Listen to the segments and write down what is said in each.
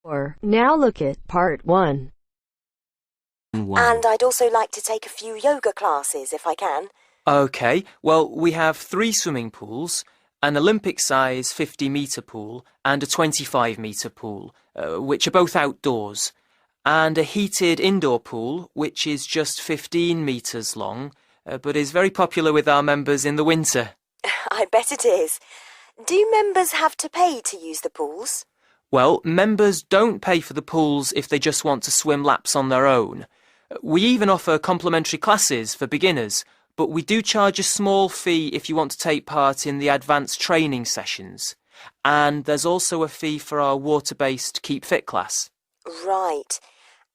Now look at Part 1. And I'd also like to take a few yoga classes if I can. OK, well, we have 3 swimming pools, an Olympic-size 50-metre pool and a 25-metre pool, which are both outdoors, and a heated indoor pool, which is just 15 metres long, but is very popular with our members in the winter. I bet it is. Do members have to pay to use the pools? Well, members don't pay for the pools if they just want to swim laps on their own. We even offer complimentary classes for beginners, but we do charge a small fee if you want to take part in the advanced training sessions. And there's also a fee for our water-based Keep Fit class. Right.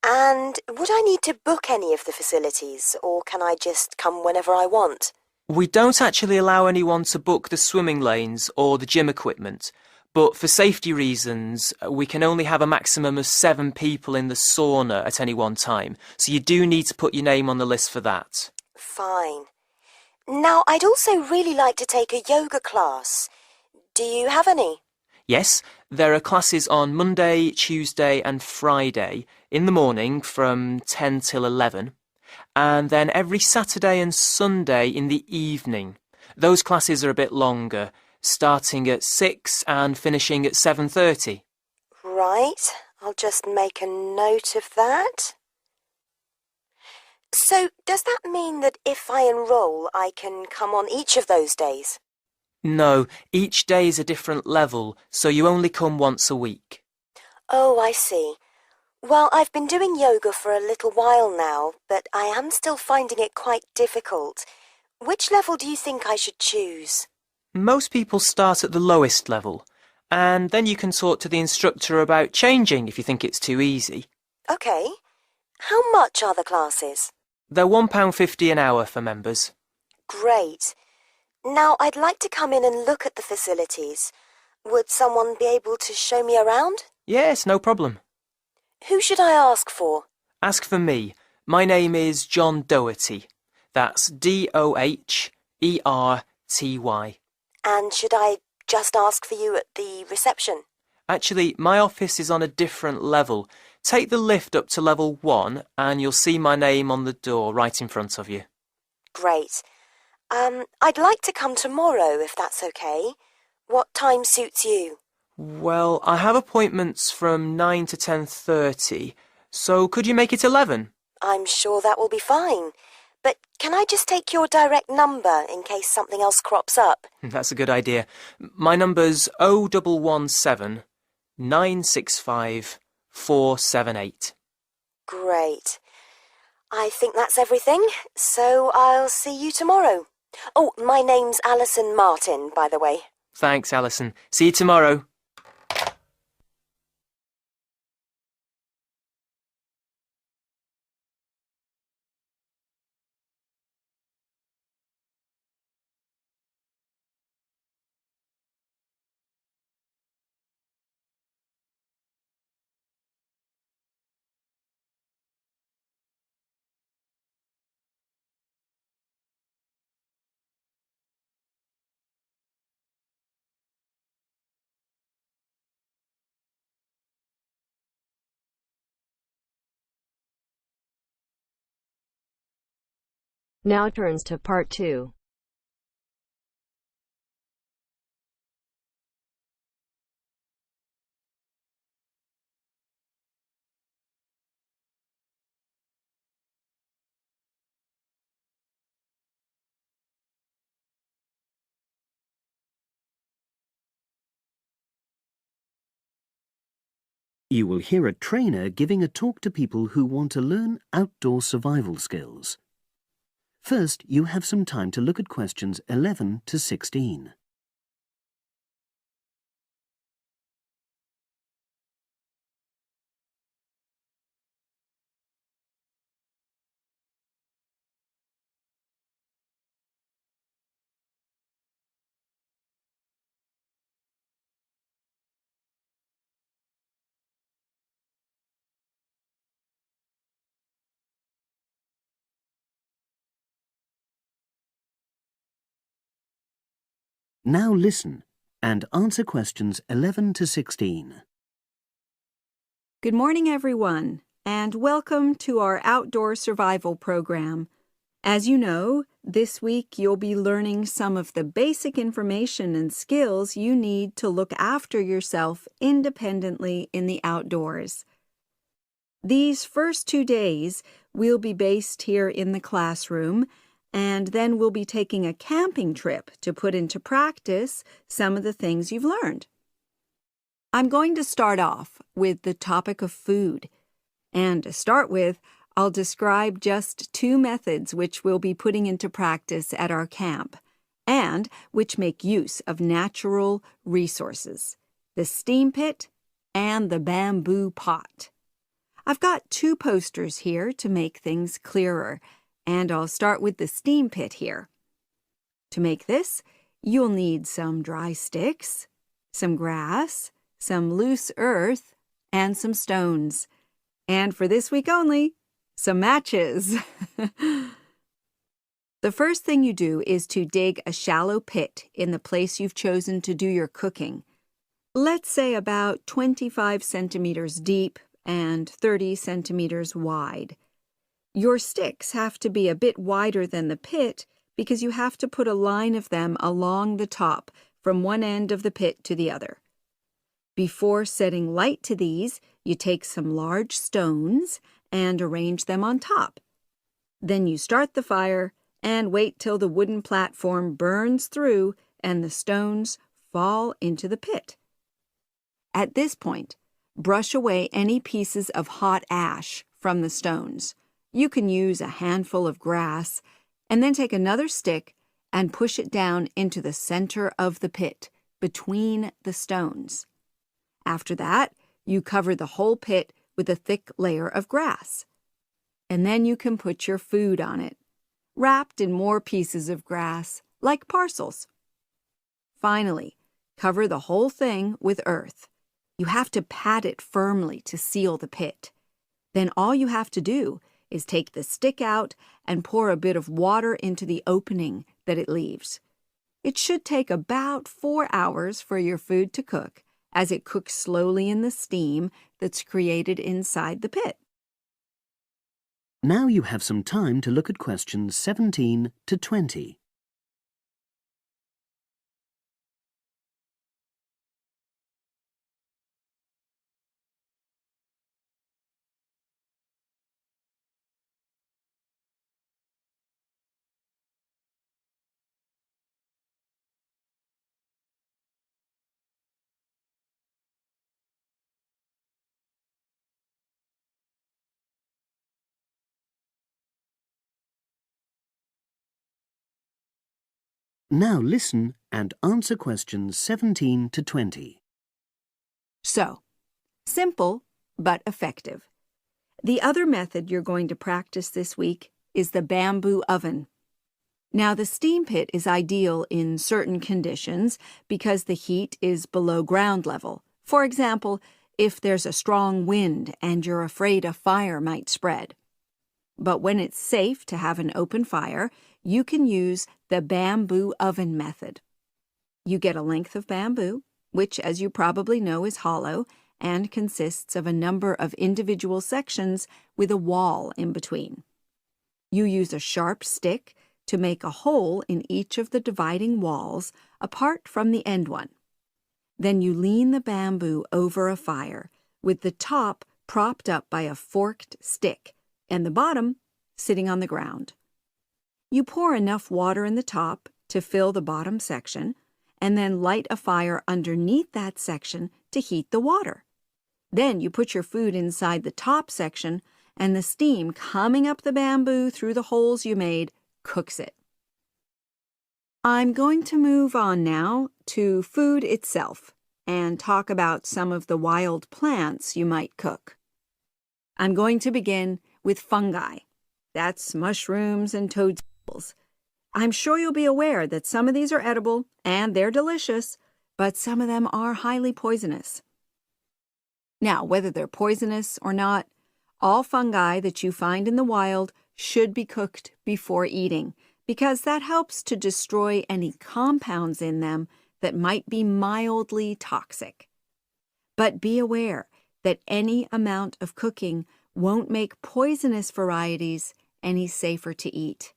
And would I need to book any of the facilities, or can I just come whenever I want? We don't actually allow anyone to book the swimming lanes or the gym equipment, but for safety reasons, we can only have a maximum of 7 people in the sauna at any one time, so you do need to put your name on the list for that. Fine. Now, I'd also really like to take a yoga class. Do you have any? Yes, there are classes on Monday, Tuesday and Friday in the morning from 10 till 11, and then every Saturday and Sunday in the evening. Those classes are a bit longer, starting at 6 and finishing at 7:30. Right. I'll just make a note of that. So, does that mean that if I enroll, I can come on each of those days? No, each day is a different level, so you only come once a week. Oh, I see. Well, I've been doing yoga for a little while now, but I am still finding it quite difficult. Which level do you think I should choose? Most people start at the lowest level, and then you can talk to the instructor about changing if you think it's too easy. Okay. How much are the classes? They're £1.50 an hour for members. Great. Now, I'd like to come in and look at the facilities. Would someone be able to show me around? Yes, no problem. Who should I ask for? Ask for me. My name is John Doherty. That's Doherty. And should I just ask for you at the reception? Actually, my office is on a different level. Take the lift up to level 1 and you'll see my name on the door right in front of you. Great. I'd like to come tomorrow, if that's okay. What time suits you? Well, I have appointments from 9 to 10:30, so could you make it 11? I'm sure that will be fine. But can I just take your direct number in case something else crops up? That's a good idea. My number's 0117 965 478. Great. I think that's everything, so I'll see you tomorrow. Oh, my name's Alison Martin, by the way. Thanks, Alison. See you tomorrow. Now turns to Part 2. You will hear a trainer giving a talk to people who want to learn outdoor survival skills. First, you have some time to look at questions 11 to 16. Now listen and answer questions 11 to 16. Good morning, everyone, and welcome to our outdoor survival program. As you know, this week you'll be learning some of the basic information and skills you need to look after yourself independently in the outdoors. These first 2 days will be based here in the classroom, and then we'll be taking a camping trip to put into practice some of the things you've learned. I'm going to start off with the topic of food. And to start with, I'll describe just 2 methods which we'll be putting into practice at our camp, and which make use of natural resources, the steam pit and the bamboo pot. I've got 2 posters here to make things clearer, and I'll start with the steam pit here. To make this, you'll need some dry sticks, some grass, some loose earth, and some stones. And for this week only, some matches. The first thing you do is to dig a shallow pit in the place you've chosen to do your cooking. Let's say about 25 centimeters deep and 30 centimeters wide. Your sticks have to be a bit wider than the pit because you have to put a line of them along the top from one end of the pit to the other. Before setting light to these, you take some large stones and arrange them on top. Then you start the fire and wait till the wooden platform burns through and the stones fall into the pit. At this point, brush away any pieces of hot ash from the stones. You can use a handful of grass and then take another stick and push it down into the center of the pit, between the stones. After that, you cover the whole pit with a thick layer of grass. And then you can put your food on it, wrapped in more pieces of grass, like parcels. Finally, cover the whole thing with earth. You have to pat it firmly to seal the pit. Then all you have to do is take the stick out and pour a bit of water into the opening that it leaves. It should take about 4 hours for your food to cook, as it cooks slowly in the steam that's created inside the pit. Now you have some time to look at questions 17 to 20. Now listen and answer questions 17 to 20. So, simple but effective. The other method you're going to practice this week is the bamboo oven. Now, the steam pit is ideal in certain conditions because the heat is below ground level. For example, if there's a strong wind and you're afraid a fire might spread. But when it's safe to have an open fire, you can use the bamboo oven method. You get a length of bamboo, which, as you probably know, is hollow and consists of a number of individual sections with a wall in between. You use a sharp stick to make a hole in each of the dividing walls apart from the end one. Then you lean the bamboo over a fire, with the top propped up by a forked stick and the bottom sitting on the ground. You pour enough water in the top to fill the bottom section, and then light a fire underneath that section to heat the water. Then you put your food inside the top section, and the steam coming up the bamboo through the holes you made cooks it. I'm going to move on now to food itself and talk about some of the wild plants you might cook. I'm going to begin with fungi. That's mushrooms and toadstools. I'm sure you'll be aware that some of these are edible and they're delicious, but some of them are highly poisonous. Now, whether they're poisonous or not, all fungi that you find in the wild should be cooked before eating, because that helps to destroy any compounds in them that might be mildly toxic. But be aware that any amount of cooking won't make poisonous varieties any safer to eat.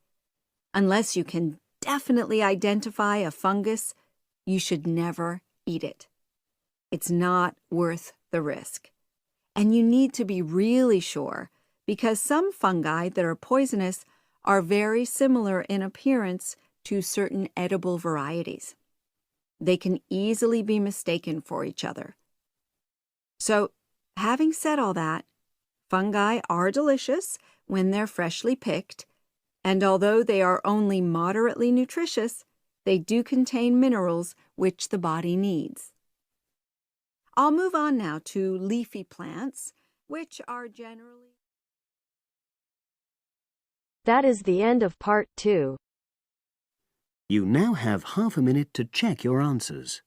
Unless you can definitely identify a fungus, you should never eat it. It's not worth the risk. And you need to be really sure, because some fungi that are poisonous are very similar in appearance to certain edible varieties. They can easily be mistaken for each other. So, having said all that, fungi are delicious when they're freshly picked, and although they are only moderately nutritious, they do contain minerals which the body needs. I'll move on now to leafy plants, which are generally... That is the end of part 2. You now have half a minute to check your answers.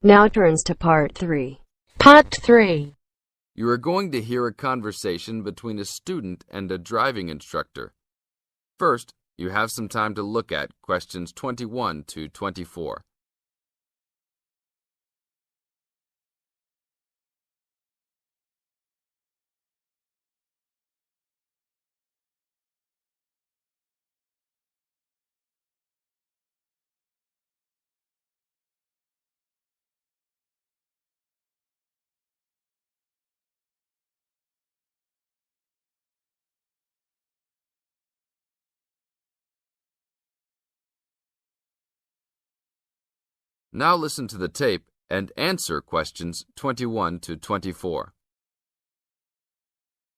Now turns to part 3. Part 3. You are going to hear a conversation between a student and a driving instructor. First, you have some time to look at questions 21 to 24. Now listen to the tape and answer questions 21 to 24.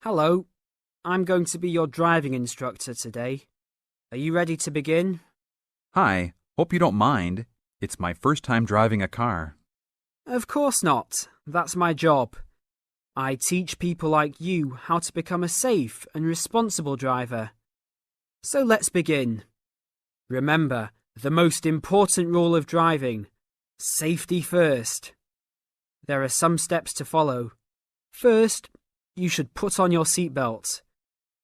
Hello, I'm going to be your driving instructor today. Are you ready to begin? Hi, hope you don't mind. It's my first time driving a car. Of course not. That's my job. I teach people like you how to become a safe and responsible driver. So let's begin. Remember, the most important rule of driving: safety first. There are some steps to follow. First, you should put on your seatbelt.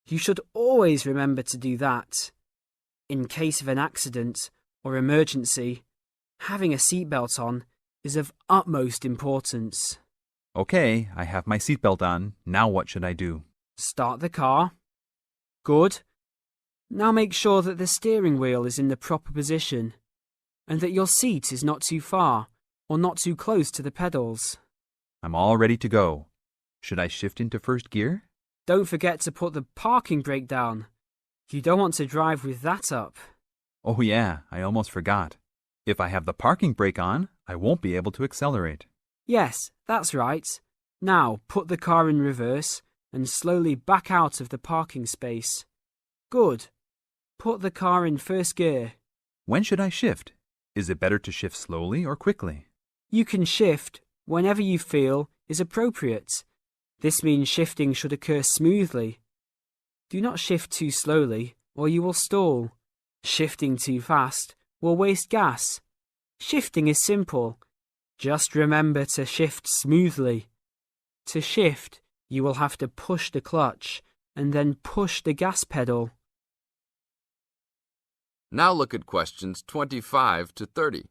You should always remember to do that. In case of an accident or emergency, having a seatbelt on is of utmost importance. Okay, I have my seatbelt on. Now what should I do? Start the car. Good. Now make sure that the steering wheel is in the proper position and that your seat is not too far or not too close to the pedals. I'm all ready to go. Should I shift into first gear? Don't forget to put the parking brake down. You don't want to drive with that up. Oh yeah, I almost forgot. If I have the parking brake on, I won't be able to accelerate. Yes, that's right. Now put the car in reverse and slowly back out of the parking space. Good. Put the car in first gear. When should I shift? Is it better to shift slowly or quickly? You can shift whenever you feel is appropriate. This means shifting should occur smoothly. Do not shift too slowly or you will stall. Shifting too fast will waste gas. Shifting is simple. Just remember to shift smoothly. To shift, you will have to push the clutch and then push the gas pedal. Now look at questions 25 to 30.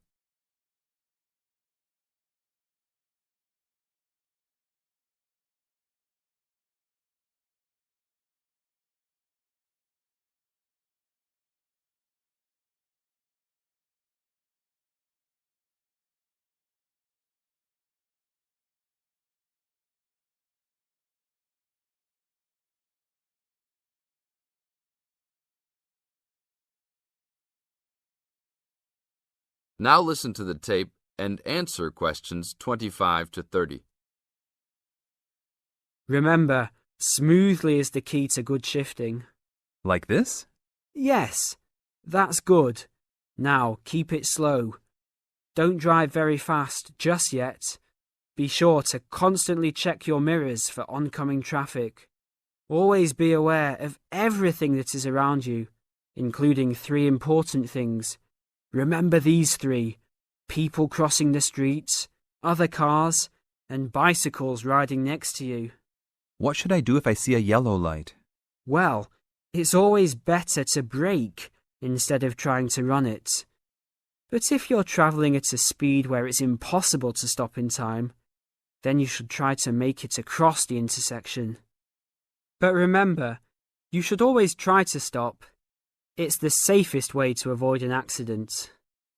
Now listen to the tape and answer questions 25 to 30. Remember, smoothly is the key to good shifting. Like this? Yes, that's good. Now keep it slow. Don't drive very fast just yet. Be sure to constantly check your mirrors for oncoming traffic. Always be aware of everything that is around you, including 3 important things. Remember these 3: people crossing the streets, other cars, and bicycles riding next to you. What should I do if I see a yellow light? Well, it's always better to brake instead of trying to run it. But if you're travelling at a speed where it's impossible to stop in time, then you should try to make it across the intersection. But remember, you should always try to stop. It's the safest way to avoid an accident.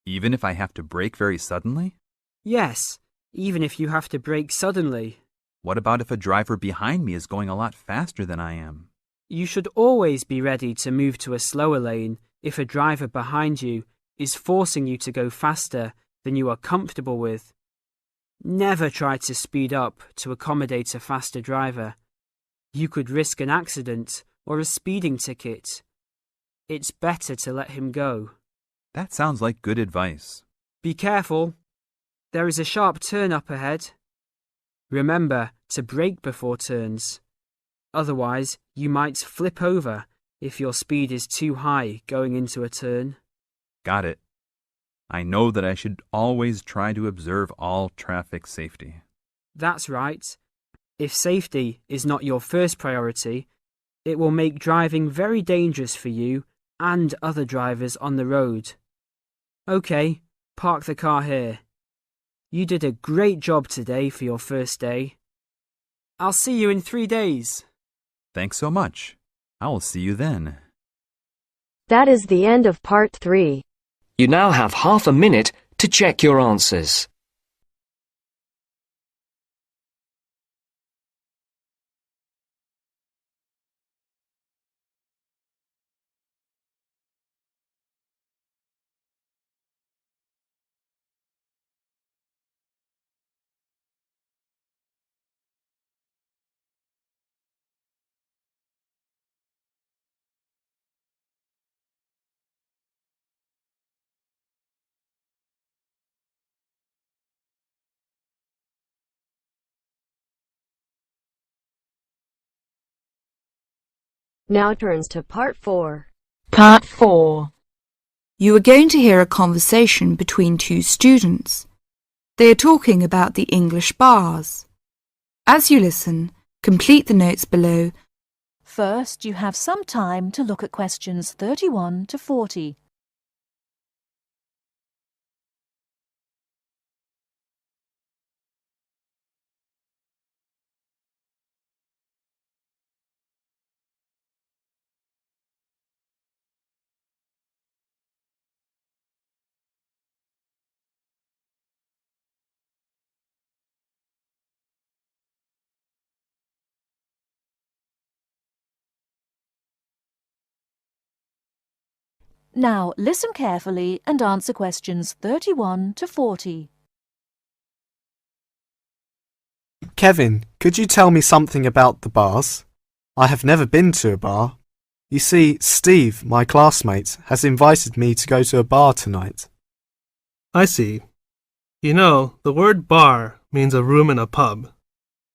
Even if I have to brake very suddenly? Yes, even if you have to brake suddenly. What about if a driver behind me is going a lot faster than I am? You should always be ready to move to a slower lane if a driver behind you is forcing you to go faster than you are comfortable with. Never try to speed up to accommodate a faster driver. You could risk an accident or a speeding ticket. It's better to let him go. That sounds like good advice. Be careful. There is a sharp turn up ahead. Remember to brake before turns. Otherwise, you might flip over if your speed is too high going into a turn. Got it. I know that I should always try to observe all traffic safety. That's right. If safety is not your first priority, it will make driving very dangerous for you and other drivers on the road. Okay, park the car here. You did a great job today for your first day. I'll see you in 3 days. Thanks so much. I will see you then. That is the end of part 3. You now have half a minute to check your answers. Now turns to part 4. Part 4. You are going to hear a conversation between 2 students. They are talking about the English bars. As you listen, complete the notes below. First, you have some time to look at questions 31 to 40. Now, listen carefully and answer questions 31 to 40. Kevin, could you tell me something about the bars? I have never been to a bar. You see, Steve, my classmate, has invited me to go to a bar tonight. I see. You know, the word bar means a room in a pub.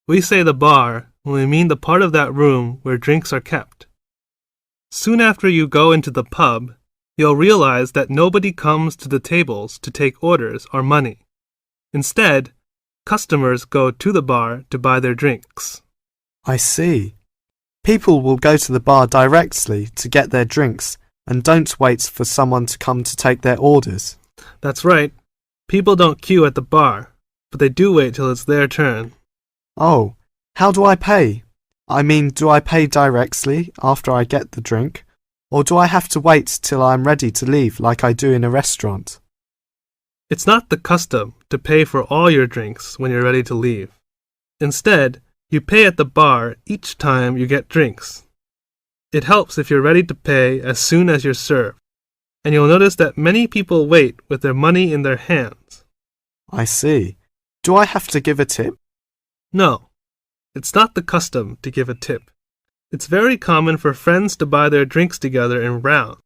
We say the bar when we mean the part of that room where drinks are kept. Soon after you go into the pub, you'll realize that nobody comes to the tables to take orders or money. Instead, customers go to the bar to buy their drinks. I see. People will go to the bar directly to get their drinks and don't wait for someone to come to take their orders. That's right. People don't queue at the bar, but they do wait till it's their turn. Oh, how do I pay? I mean, do I pay directly after I get the drink? Or do I have to wait till I'm ready to leave like I do in a restaurant? It's not the custom to pay for all your drinks when you're ready to leave. Instead, you pay at the bar each time you get drinks. It helps if you're ready to pay as soon as you're served, and you'll notice that many people wait with their money in their hands. I see. Do I have to give a tip? No, it's not the custom to give a tip. It's very common for friends to buy their drinks together in rounds.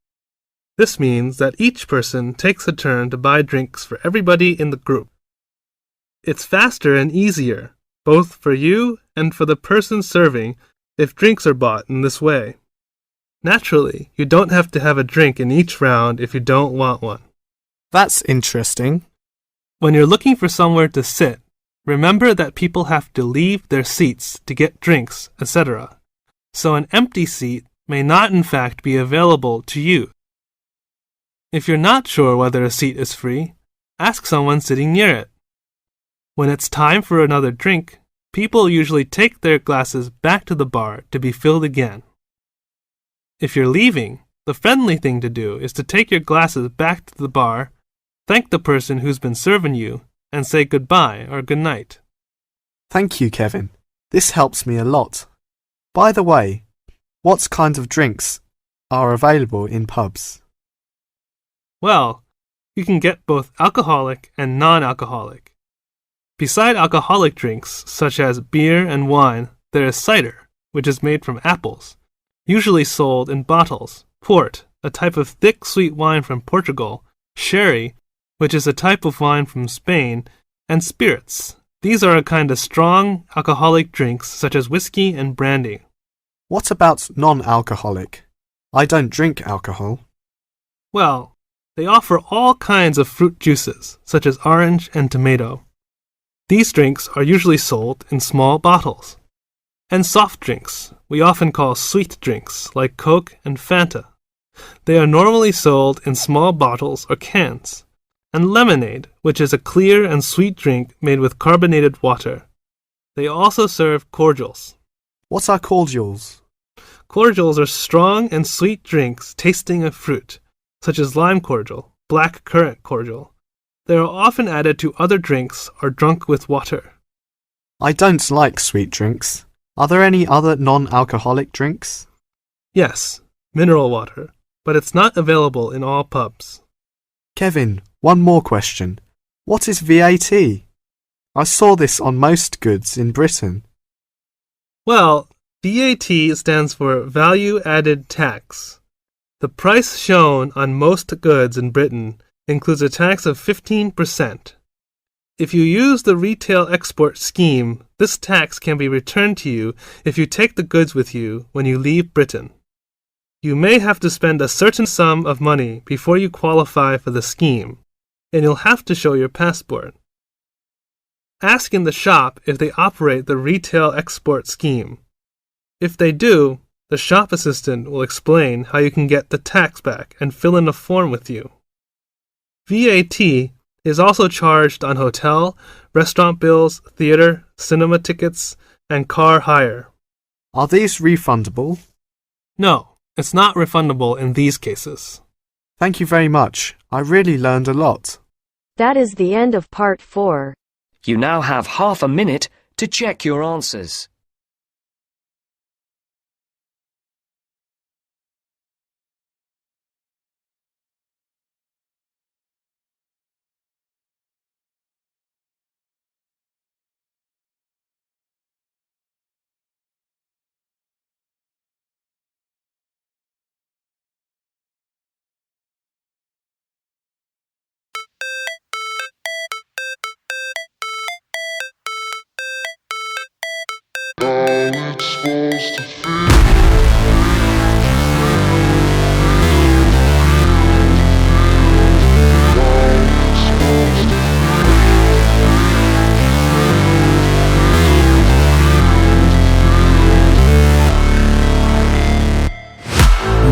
This means that each person takes a turn to buy drinks for everybody in the group. It's faster and easier, both for you and for the person serving, if drinks are bought in this way. Naturally, you don't have to have a drink in each round if you don't want one. That's interesting. When you're looking for somewhere to sit, remember that people have to leave their seats to get drinks, etc. So an empty seat may not in fact be available to you. If you're not sure whether a seat is free, ask someone sitting near it. When it's time for another drink, people usually take their glasses back to the bar to be filled again. If you're leaving, the friendly thing to do is to take your glasses back to the bar, thank the person who's been serving you, and say goodbye or goodnight. Thank you, Kevin. This helps me a lot. By the way, what kinds of drinks are available in pubs? Well, you can get both alcoholic and non-alcoholic. Beside alcoholic drinks, such as beer and wine, there is cider, which is made from apples, usually sold in bottles, port, a type of thick sweet wine from Portugal, sherry, which is a type of wine from Spain, and spirits. These are a kind of strong alcoholic drinks such as whiskey and brandy. What about non-alcoholic? I don't drink alcohol. Well, they offer all kinds of fruit juices, such as orange and tomato. These drinks are usually sold in small bottles. And soft drinks, we often call sweet drinks, like Coke and Fanta. They are normally sold in small bottles or cans. And lemonade, which is a clear and sweet drink made with carbonated water. They also serve cordials. What are cordials? Cordials are strong and sweet drinks tasting of fruit, such as lime cordial, black currant cordial. They are often added to other drinks or drunk with water. I don't like sweet drinks. Are there any other non-alcoholic drinks? Yes, mineral water, but it's not available in all pubs. Kevin, one more question. What is VAT? I saw this on most goods in Britain. Well, VAT stands for Value Added Tax. The price shown on most goods in Britain includes a tax of 15%. If you use the retail export scheme, this tax can be returned to you if you take the goods with you when you leave Britain. You may have to spend a certain sum of money before you qualify for the scheme, and you'll have to show your passport. Ask in the shop if they operate the retail export scheme. If they do, the shop assistant will explain how you can get the tax back and fill in a form with you. VAT is also charged on hotel, restaurant bills, theater, cinema tickets, and car hire. Are these refundable? No, it's not refundable in these cases. Thank you very much. I really learned a lot. That is the end of part 4. You now have half a minute to check your answers.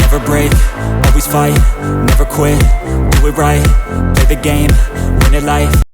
Never break, always fight, never quit, do it right, play the game, win it life.